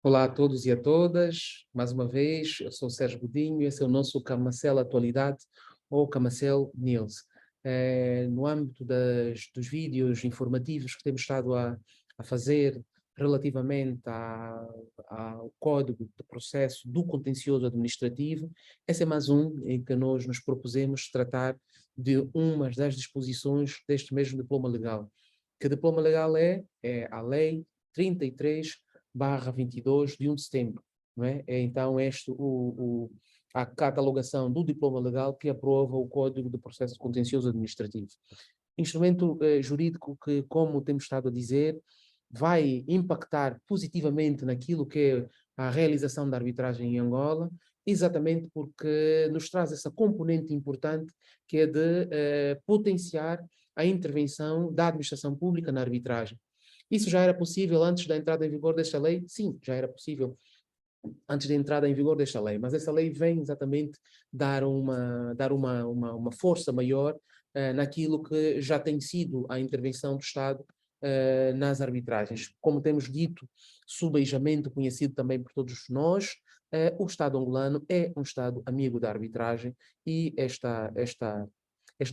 Olá a todos e a todas, mais uma vez, eu sou o Sérgio Godinho, esse é o nosso Camacel Atualidade ou Camacel News. No âmbito dos vídeos informativos que temos estado a fazer relativamente ao Código de Processo do Contencioso Administrativo, esse é mais um em que nós nos propusemos tratar de uma das disposições deste mesmo diploma legal. Que diploma legal é a Lei 33/22 de 1 de setembro, não é? É então a catalogação do diploma legal que aprova o Código de Processo Contencioso Administrativo. Instrumento jurídico que, como temos estado a dizer, vai impactar positivamente naquilo que é a realização da arbitragem em Angola, exatamente porque nos traz essa componente importante que é de potenciar a intervenção da administração pública na arbitragem. Isso já era possível antes da entrada em vigor desta lei? Sim, já era possível antes da entrada em vigor desta lei, mas essa lei vem exatamente dar uma força maior naquilo que já tem sido a intervenção do Estado nas arbitragens. Como temos dito, subejamente conhecido também por todos nós, o Estado angolano é um Estado amigo da arbitragem e este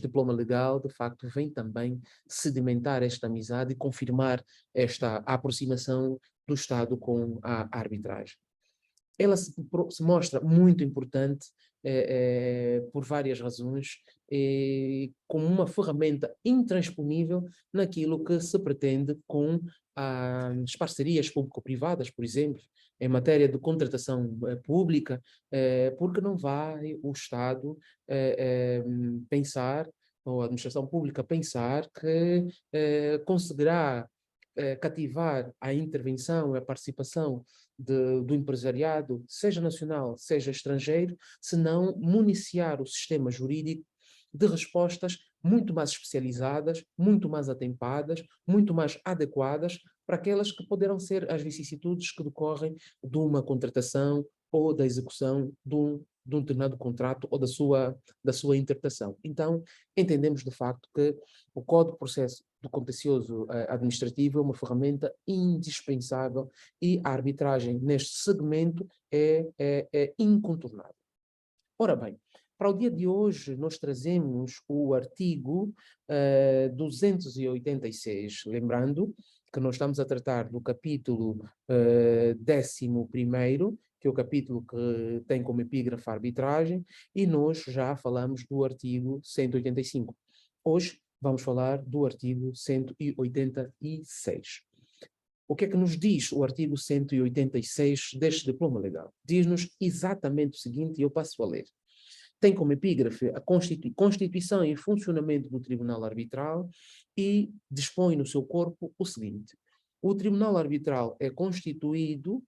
diploma legal, de facto, vem também sedimentar esta amizade e confirmar esta aproximação do Estado com a arbitragem. Ela se mostra muito importante por várias razões, como uma ferramenta intransponível naquilo que se pretende com as parcerias público-privadas, por exemplo, em matéria de contratação pública, porque não vai o Estado pensar, ou a administração pública pensar que conseguirá cativar a intervenção e a participação do empresariado, seja nacional, seja estrangeiro, se não municiar o sistema jurídico de respostas muito mais especializadas, muito mais atempadas, muito mais adequadas para aquelas que poderão ser as vicissitudes que decorrem de uma contratação ou da execução de um determinado contrato ou da sua interpretação. Então, entendemos de facto que o Código de Processo do Contencioso Administrativo é uma ferramenta indispensável e a arbitragem neste segmento é incontornável. Ora bem, para o dia de hoje nós trazemos o artigo 286, lembrando que nós estamos a tratar do capítulo 11º, que é o capítulo que tem como epígrafe a arbitragem, e nós já falamos do artigo 185. Hoje vamos falar do artigo 186. O que é que nos diz o artigo 186 deste diploma legal? Diz-nos exatamente o seguinte, e eu passo a ler. Tem como epígrafe a Constituição e funcionamento do Tribunal Arbitral e dispõe no seu corpo o seguinte: o Tribunal Arbitral é constituído,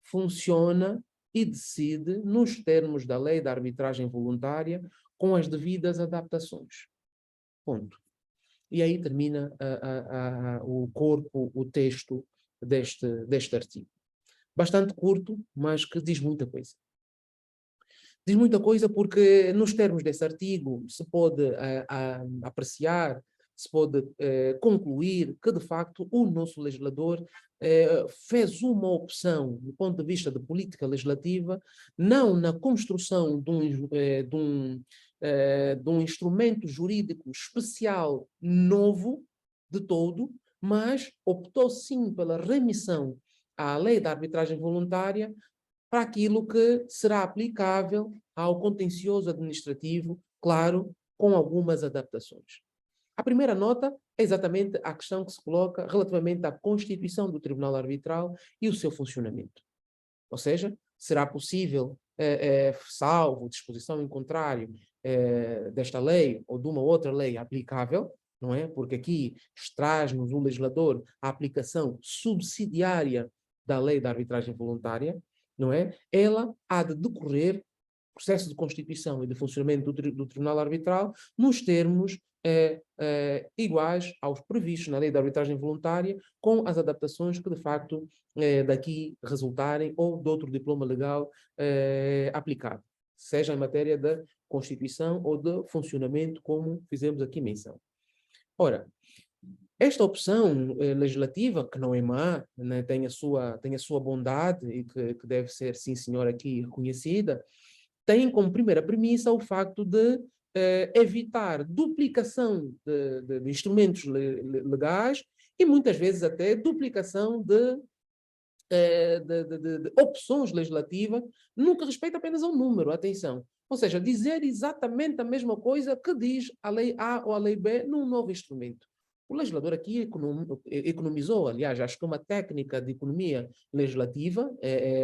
funciona e decide nos termos da Lei da Arbitragem Voluntária com as devidas adaptações. Ponto. E aí termina o corpo, o texto deste artigo. Bastante curto, mas que diz muita coisa. Diz muita coisa porque, nos termos desse artigo, se pode apreciar, se pode concluir que, de facto, o nosso legislador fez uma opção, do ponto de vista de política legislativa, não na construção de um instrumento jurídico especial novo de todo, mas optou sim pela remissão à lei da arbitragem voluntária para aquilo que será aplicável ao contencioso administrativo, claro, com algumas adaptações. A primeira nota é exatamente a questão que se coloca relativamente à constituição do Tribunal Arbitral e o seu funcionamento. Ou seja, será possível, salvo disposição em contrário desta lei ou de uma outra lei aplicável, não é? Porque aqui traz-nos o legislador a aplicação subsidiária da lei da arbitragem voluntária, não é? Ela há de decorrer processo de constituição e de funcionamento do Tribunal Arbitral nos termos iguais aos previstos na Lei da Arbitragem Voluntária, com as adaptações que, de facto, daqui resultarem ou de outro diploma legal aplicado, seja em matéria de Constituição ou de funcionamento, como fizemos aqui menção. Ora, Esta opção legislativa, que não é má, né, tem a sua bondade e que deve ser, sim senhor, aqui reconhecida, tem como primeira premissa o facto de evitar duplicação de instrumentos legais e muitas vezes até duplicação de opções legislativas no que respeita apenas ao número, atenção. Ou seja, dizer exatamente a mesma coisa que diz a lei A ou a lei B num novo instrumento. O legislador aqui economizou, aliás, acho que é uma técnica de economia legislativa,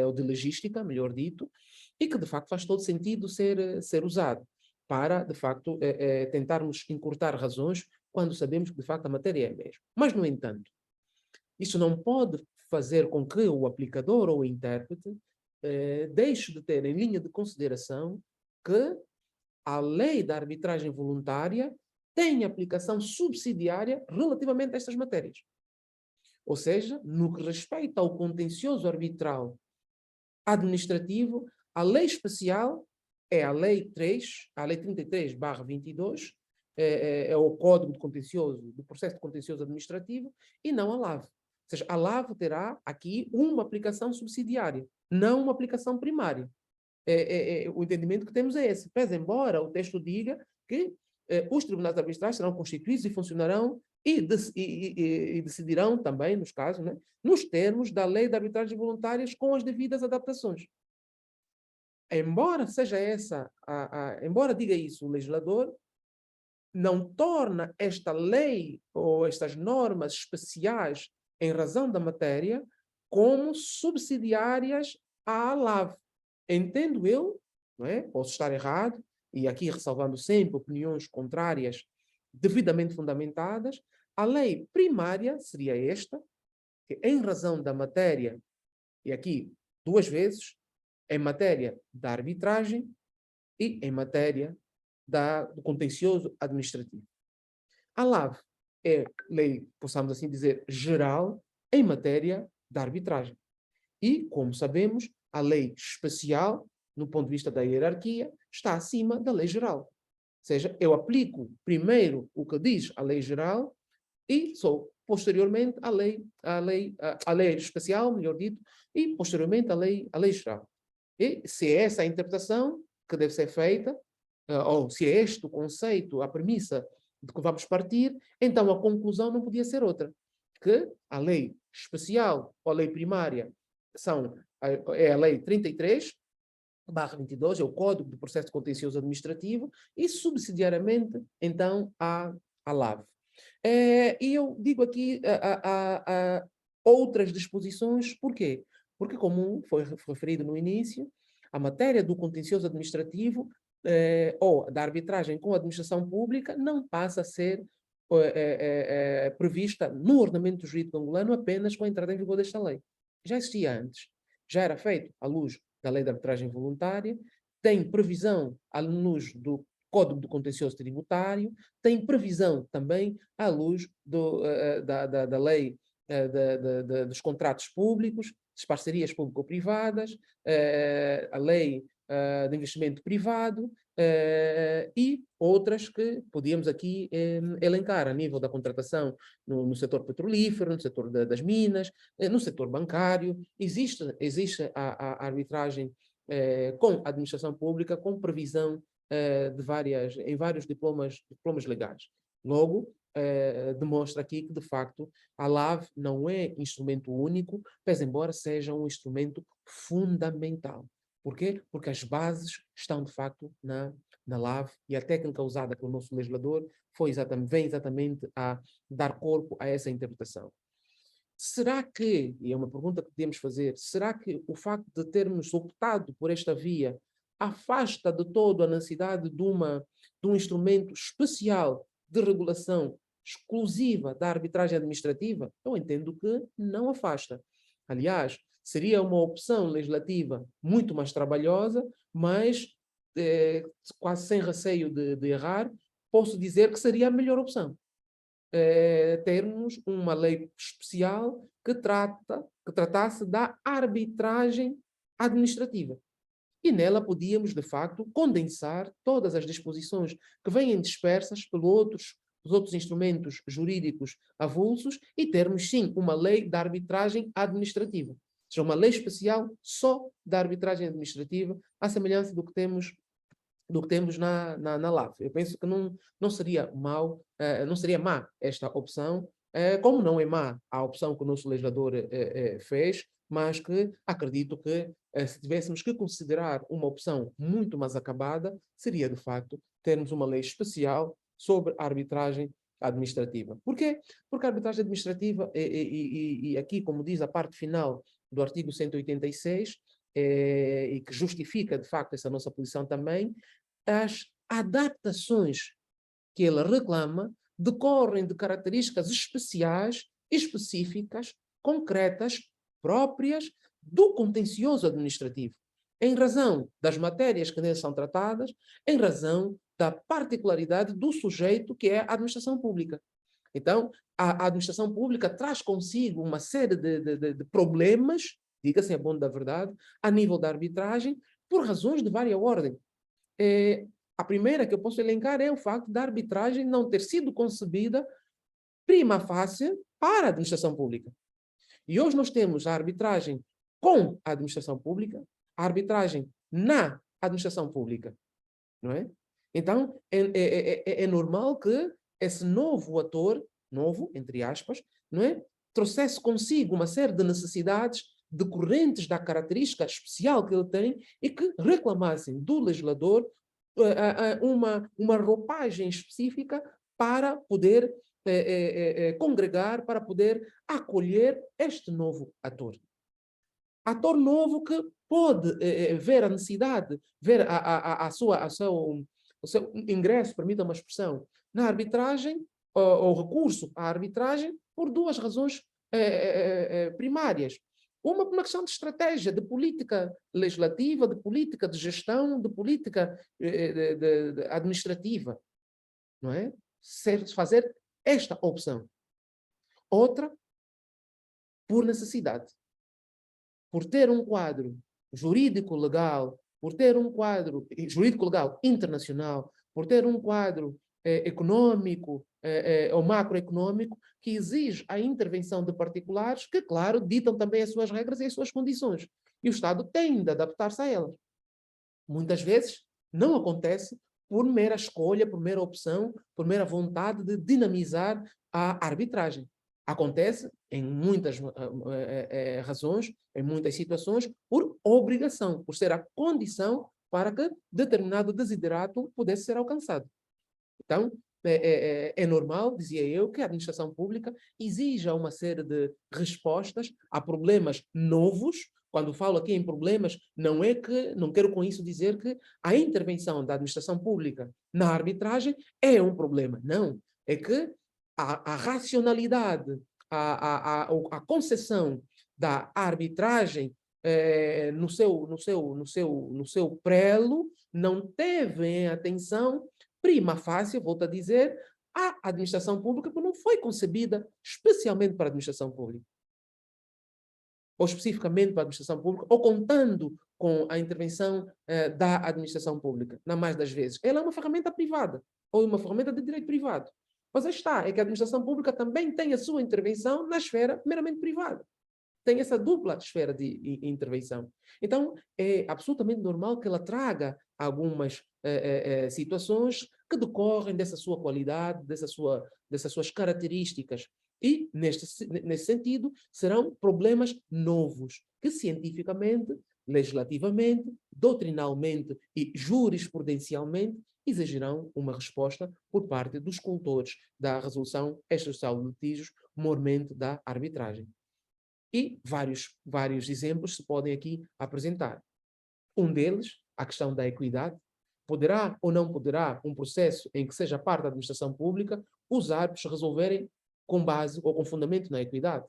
ou de legística, melhor dito, e que de facto faz todo sentido ser usado para, de facto, tentarmos encurtar razões quando sabemos que de facto a matéria é a mesma. Mas, no entanto, isso não pode fazer com que o aplicador ou o intérprete deixe de ter em linha de consideração que a lei da arbitragem voluntária tem aplicação subsidiária relativamente a estas matérias. Ou seja, no que respeita ao contencioso arbitral administrativo, a lei especial é a lei 3, a lei 33/22, é o Código de Contencioso, do Processo de Contencioso Administrativo, e não a LAV. Ou seja, a LAV terá aqui uma aplicação subsidiária, não uma aplicação primária. O entendimento que temos é esse. Pese embora o texto diga que os tribunais arbitrais serão constituídos e funcionarão e decidirão também, nos casos, né, nos termos da lei de arbitragem voluntárias com as devidas adaptações. Embora seja essa, embora diga isso o legislador, não torna esta lei ou estas normas especiais em razão da matéria como subsidiárias à LAV. Entendo eu, não é? Posso estar errado, e aqui ressalvando sempre opiniões contrárias devidamente fundamentadas, a lei primária seria esta, que em razão da matéria, e aqui duas vezes, em matéria da arbitragem e em matéria do contencioso administrativo. A LAV é lei, possamos assim dizer, geral em matéria da arbitragem. E, como sabemos, a lei especial, no ponto de vista da hierarquia, está acima da lei geral. Ou seja, eu aplico primeiro o que diz a lei geral e sou, posteriormente, a lei especial, melhor dito, e, posteriormente, a lei geral. E se é essa a interpretação que deve ser feita, ou se é este o conceito, a premissa de que vamos partir, então a conclusão não podia ser outra, que a lei especial ou a lei primária é a lei 33/22, é o Código de Processo Contencioso Administrativo, e subsidiariamente, então, a LAV. E eu digo aqui outras disposições, por quê? Porque, como foi referido no início, a matéria do contencioso administrativo ou da arbitragem com a administração pública não passa a ser prevista no ordenamento jurídico angolano apenas com a entrada em vigor desta lei. Já existia antes, já era feito à luz da lei de arbitragem voluntária, tem previsão à luz do Código do Contencioso Tributário, tem previsão também à luz da lei dos contratos públicos, das parcerias público-privadas, a lei de investimento privado e outras que podíamos aqui elencar a nível da contratação no setor petrolífero, no setor das minas, no setor bancário. Existe a arbitragem com a administração pública com previsão em vários diplomas legais. Logo, demonstra aqui que, de facto, a LAV não é instrumento único, pese embora seja um instrumento fundamental. Por quê? Porque as bases estão, de facto, na LAV e a técnica usada pelo nosso legislador vem exatamente a dar corpo a essa interpretação. Será que, e é uma pergunta que podemos fazer, será que o facto de termos optado por esta via afasta de todo a necessidade de um instrumento especial de regulação exclusiva da arbitragem administrativa? Eu entendo que não afasta. Aliás, seria uma opção legislativa muito mais trabalhosa, mas quase sem receio de errar, posso dizer que seria a melhor opção. Termos uma lei especial que tratasse da arbitragem administrativa. E nela podíamos, de facto, condensar todas as disposições que vêm dispersas pelos os outros instrumentos jurídicos avulsos e termos, sim, uma lei da arbitragem administrativa. Ou seja, uma lei especial só da arbitragem administrativa, à semelhança do que temos na LAV. Eu penso que não seria não seria má esta opção, como não é má a opção que o nosso legislador fez, mas que acredito que se tivéssemos que considerar uma opção muito mais acabada, seria de facto termos uma lei especial sobre a arbitragem administrativa. Por quê? Porque a arbitragem administrativa, e aqui, como diz a parte final do artigo 186, e que justifica, de facto, essa nossa posição também, as adaptações que ele reclama decorrem de características especiais, específicas, concretas, próprias do contencioso administrativo, em razão das matérias que neles são tratadas, em razão da particularidade do sujeito que é a administração pública. Então, a administração pública traz consigo uma série de problemas, diga-se a bom da verdade, a nível da arbitragem, por razões de vária ordem. A primeira que eu posso elencar é o facto da arbitragem não ter sido concebida prima facie para a administração pública. E hoje nós temos a arbitragem com a administração pública, a arbitragem na administração pública, não é? Então, é normal que esse novo ator, novo, entre aspas, não é? Trouxesse consigo uma série de necessidades decorrentes da característica especial que ele tem e que reclamassem do legislador uma roupagem específica para poder congregar, para poder acolher este novo ator. Ator novo que pode ver a necessidade, ver o seu ingresso, permita uma expressão, na arbitragem, ou recurso à arbitragem, por duas razões primárias. Uma por uma questão de estratégia, de política legislativa, de política de gestão, de política administrativa, não é? Fazer esta opção. Outra, por necessidade. Por ter um quadro jurídico-legal, por ter um quadro jurídico-legal internacional, por ter um quadro econômico ou macroeconômico que exige a intervenção de particulares que, claro, ditam também as suas regras e as suas condições. E o Estado tem de adaptar-se a elas. Muitas vezes não acontece por mera escolha, por mera opção, por mera vontade de dinamizar a arbitragem. Acontece em muitas razões, em muitas situações, por obrigação, por ser a condição para que determinado desiderato pudesse ser alcançado. Então, é normal, dizia eu, que a administração pública exija uma série de respostas a problemas novos. Quando falo aqui em problemas, não quero com isso dizer que a intervenção da administração pública na arbitragem é um problema. Não. É que a racionalidade, a concessão da arbitragem no seu prelo não teve em atenção prima facie, volto a dizer, a administração pública que não foi concebida especialmente para a administração pública. Ou especificamente para a administração pública, ou contando com a intervenção da administração pública, na mais das vezes. Ela é uma ferramenta privada, ou uma ferramenta de direito privado. Mas aí está, é que a administração pública também tem a sua intervenção na esfera meramente privada. Tem essa dupla esfera de intervenção. Então, é absolutamente normal que ela traga algumas situações que decorrem dessa sua qualidade, dessas suas características. E, nesse sentido, serão problemas novos, que cientificamente, legislativamente, doutrinalmente e jurisprudencialmente exigirão uma resposta por parte dos cultores da resolução extrajudicial de litígios, mormente da arbitragem. E vários exemplos se podem aqui apresentar. Um deles, a questão da equidade. Poderá ou não poderá um processo em que seja parte da administração pública os árbitros resolverem com base ou com fundamento na equidade?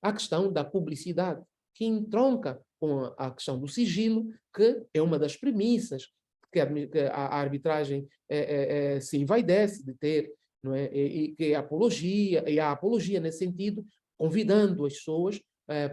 A questão da publicidade, que entronca com a questão do sigilo, que é uma das premissas que a arbitragem se envaidece de ter, não é? E que a apologia nesse sentido, convidando as pessoas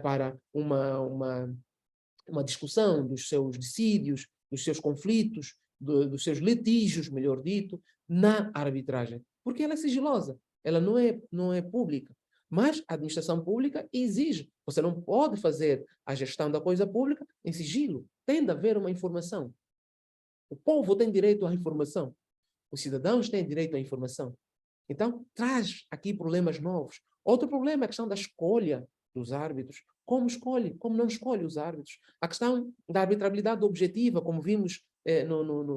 para uma discussão dos seus dissídios, dos seus conflitos, dos seus litígios, melhor dito, na arbitragem. porque ela é sigilosa, ela não é pública. Mas a administração pública exige. Você não pode fazer a gestão da coisa pública em sigilo. Tem de haver uma informação. O povo tem direito à informação. Os cidadãos têm direito à informação. Então, traz aqui problemas novos. Outro problema é a questão da escolha dos árbitros. Como escolhe, como não escolhe os árbitros. A questão da arbitrabilidade objetiva, como vimos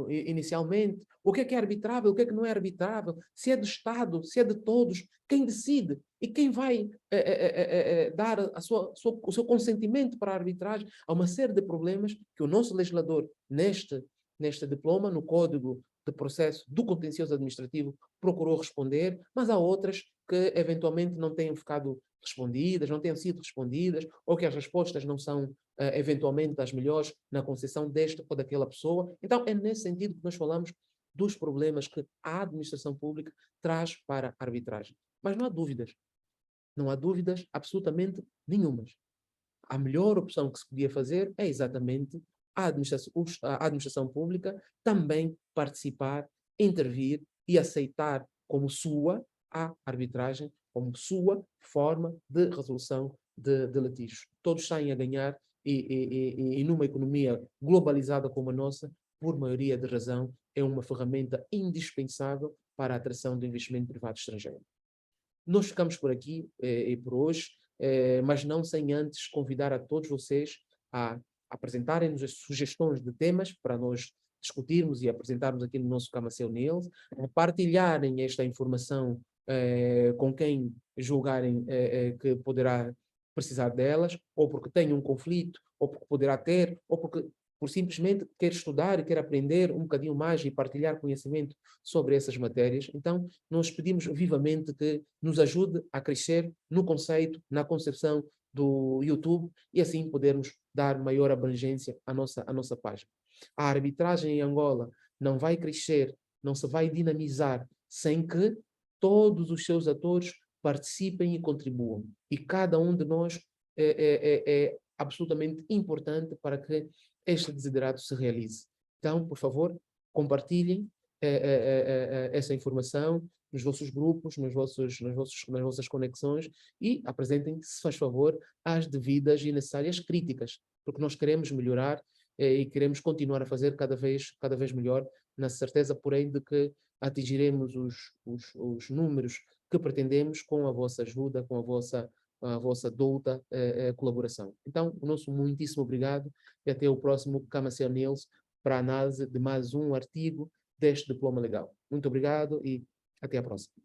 inicialmente. O que é arbitrável, o que é que não é arbitrável. Se é do Estado, se é de todos. Quem decide? E quem vai dar o seu consentimento para a arbitragem? Há uma série de problemas que o nosso legislador, neste diploma, no Código de Processo do Contencioso Administrativo, procurou responder, mas há outras que eventualmente não tenham ficado respondidas, não tenham sido respondidas, ou que as respostas não são eventualmente as melhores na concepção desta ou daquela pessoa. Então, é nesse sentido que nós falamos dos problemas que a administração pública traz para a arbitragem. Mas não há dúvidas absolutamente nenhumas. A melhor opção que se podia fazer é exatamente a administração pública também participar, intervir e aceitar como sua a arbitragem, como sua forma de resolução de litígios. Todos saem a ganhar e numa economia globalizada como a nossa, por maioria de razão, é uma ferramenta indispensável para a atração do investimento privado estrangeiro. Nós ficamos por aqui e por hoje, mas não sem antes convidar a todos vocês a apresentarem-nos as sugestões de temas para nós discutirmos e apresentarmos aqui no nosso Camaceu News, a partilharem esta informação com quem julgarem que poderá precisar delas, ou porque tem um conflito, ou porque poderá ter, ou porque por simplesmente quer estudar e quer aprender um bocadinho mais e partilhar conhecimento sobre essas matérias. Então, nós pedimos vivamente que nos ajude a crescer no conceito, na concepção do YouTube e assim podermos dar maior abrangência à nossa página. A arbitragem em Angola não vai crescer, não se vai dinamizar sem que todos os seus atores participem e contribuam. E cada um de nós é absolutamente importante para que este desiderato se realize. Então, por favor, compartilhem essa informação nos vossos grupos, nas vossas conexões e apresentem, se faz favor, as devidas e necessárias críticas, porque nós queremos melhorar e queremos continuar a fazer cada vez melhor, na certeza, porém, de que atingiremos os números que pretendemos com a vossa ajuda, com a vossa douta colaboração. Então, o nosso muitíssimo obrigado e até o próximo Camaceu News para a análise de mais um artigo deste diploma legal. Muito obrigado e até a próxima.